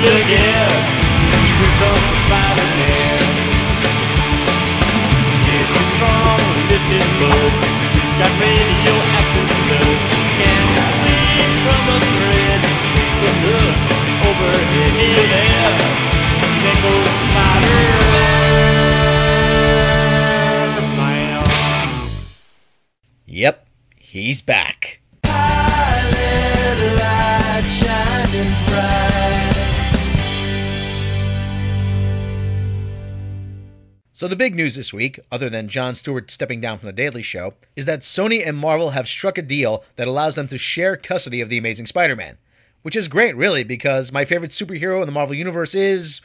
again. Here comes the Spider-Man. This is strong, this is bold. He's got radioactive blood. Can swing from a thread to the hook. Over here, there. Then goes Spider-Man. Yep, he's back. Light shining bright. So the big news this week, other than Jon Stewart stepping down from The Daily Show, is that Sony and Marvel have struck a deal that allows them to share custody of The Amazing Spider-Man. Which is great, really, because my favorite superhero in the Marvel Universe is,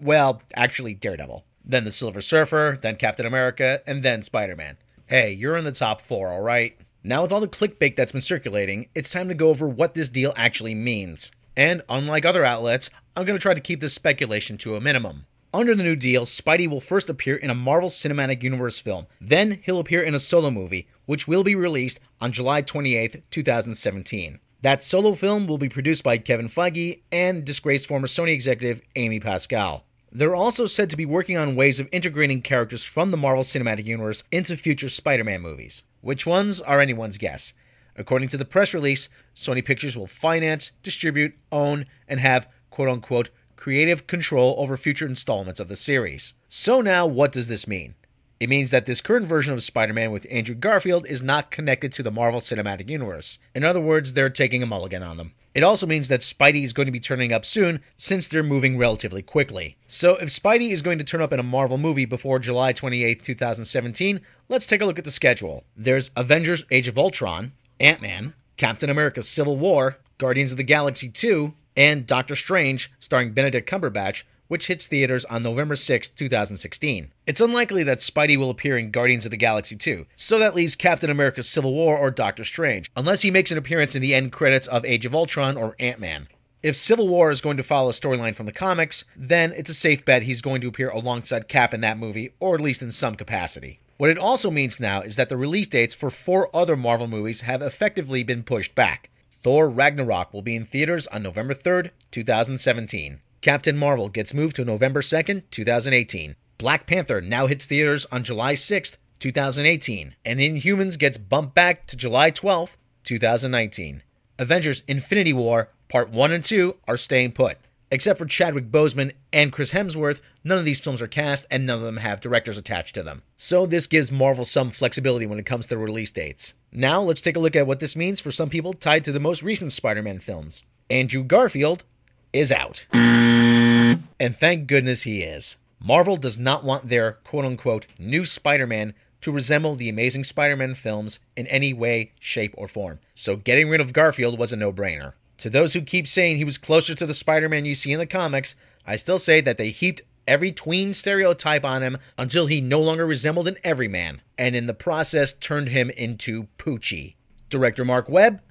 well, actually Daredevil. Then the Silver Surfer, then Captain America, and then Spider-Man. Hey, you're in the top 4, alright? Now with all the clickbait that's been circulating, it's time to go over what this deal actually means. And unlike other outlets, I'm going to try to keep this speculation to a minimum. Under the new deal, Spidey will first appear in a Marvel Cinematic Universe film. Then he'll appear in a solo movie, which will be released on July 28th, 2017. That solo film will be produced by Kevin Feige and disgraced former Sony executive Amy Pascal. They're also said to be working on ways of integrating characters from the Marvel Cinematic Universe into future Spider-Man movies. Which ones are anyone's guess. According to the press release, Sony Pictures will finance, distribute, own, and have quote-unquote creative control over future installments of the series. So now, what does this mean? It means that this current version of Spider-Man with Andrew Garfield is not connected to the Marvel Cinematic Universe. In other words, they're taking a mulligan on them. It also means that Spidey is going to be turning up soon, since they're moving relatively quickly. So if Spidey is going to turn up in a Marvel movie before July 28, 2017, let's take a look at the schedule. There's Avengers Age of Ultron, Ant-Man, Captain America Civil War, Guardians of the Galaxy 2, and Doctor Strange, starring Benedict Cumberbatch, which hits theaters on November 6, 2016. It's unlikely that Spidey will appear in Guardians of the Galaxy 2, so that leaves Captain America Civil War or Doctor Strange, unless he makes an appearance in the end credits of Age of Ultron or Ant-Man. If Civil War is going to follow a storyline from the comics, then it's a safe bet he's going to appear alongside Cap in that movie, or at least in some capacity. What it also means now is that the release dates for 4 other Marvel movies have effectively been pushed back. Thor Ragnarok will be in theaters on November 3rd, 2017. Captain Marvel gets moved to November 2nd, 2018. Black Panther now hits theaters on July 6th, 2018. And Inhumans gets bumped back to July 12th, 2019. Avengers Infinity War Part 1 and 2 are staying put. Except for Chadwick Boseman and Chris Hemsworth, none of these films are cast and none of them have directors attached to them. So this gives Marvel some flexibility when it comes to release dates. Now let's take a look at what this means for some people tied to the most recent Spider-Man films. Andrew Garfield is out. And thank goodness he is. Marvel does not want their quote-unquote new Spider-Man to resemble the Amazing Spider-Man films in any way, shape, or form. So getting rid of Garfield was a no-brainer. To those who keep saying he was closer to the Spider-Man you see in the comics, I still say that they heaped every tween stereotype on him until he no longer resembled an everyman, and in the process turned him into Poochie. Director Mark Webb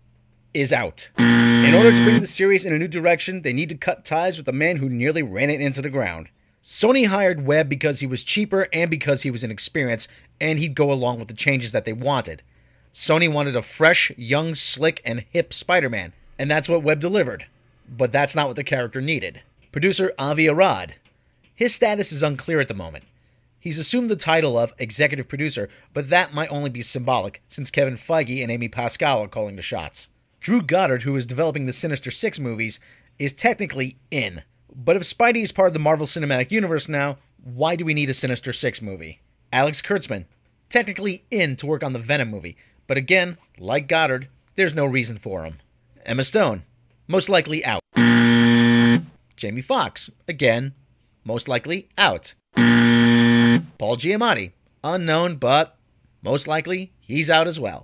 is out. In order to bring the series in a new direction, they need to cut ties with the man who nearly ran it into the ground. Sony hired Webb because he was cheaper and because he was inexperienced, and he'd go along with the changes that they wanted. Sony wanted a fresh, young, slick, and hip Spider-Man, and that's what Webb delivered. But that's not what the character needed. Producer Avi Arad. His status is unclear at the moment. He's assumed the title of executive producer, but that might only be symbolic, since Kevin Feige and Amy Pascal are calling the shots. Drew Goddard, who is developing the Sinister Six movies, is technically in. But if Spidey is part of the Marvel Cinematic Universe now, why do we need a Sinister Six movie? Alex Kurtzman, technically in to work on the Venom movie, but again, like Goddard, there's no reason for him. Emma Stone, most likely out. Jamie Foxx, again, most likely out. Paul Giamatti, unknown, but most likely he's out as well.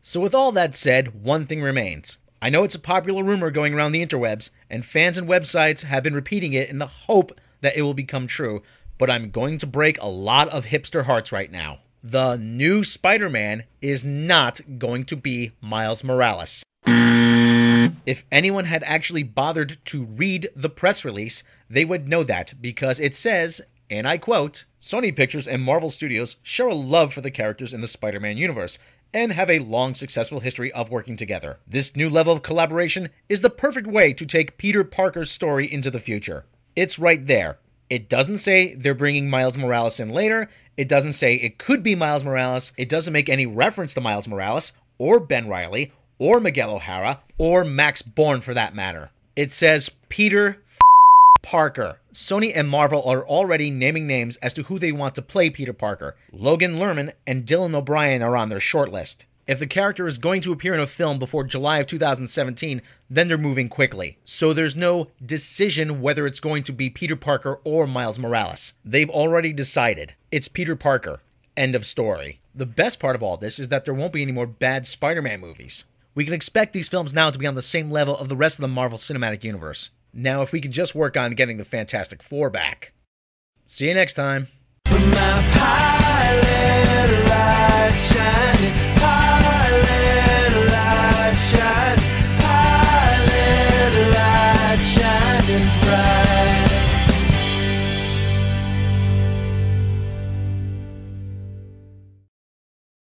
So with all that said, one thing remains. I know it's a popular rumor going around the interwebs, and fans and websites have been repeating it in the hope that it will become true, but I'm going to break a lot of hipster hearts right now. The new Spider-Man is not going to be Miles Morales. If anyone had actually bothered to read the press release, they would know that, because it says, and I quote, Sony Pictures and Marvel Studios show a love for the characters in the Spider-Man universe, and have a long, successful history of working together. This new level of collaboration is the perfect way to take Peter Parker's story into the future. It's right there. It doesn't say they're bringing Miles Morales in later. It doesn't say it could be Miles Morales. It doesn't make any reference to Miles Morales, or Ben Reilly, or Miguel O'Hara, or Max Bourne for that matter. It says Peter Parker. Sony and Marvel are already naming names as to who they want to play Peter Parker. Logan Lerman and Dylan O'Brien are on their shortlist. If the character is going to appear in a film before July of 2017, then they're moving quickly. So there's no decision whether it's going to be Peter Parker or Miles Morales. They've already decided. It's Peter Parker. End of story. The best part of all this is that there won't be any more bad Spider-Man movies. We can expect these films now to be on the same level of the rest of the Marvel Cinematic Universe. Now, if we can just work on getting the Fantastic Four back. See you next time.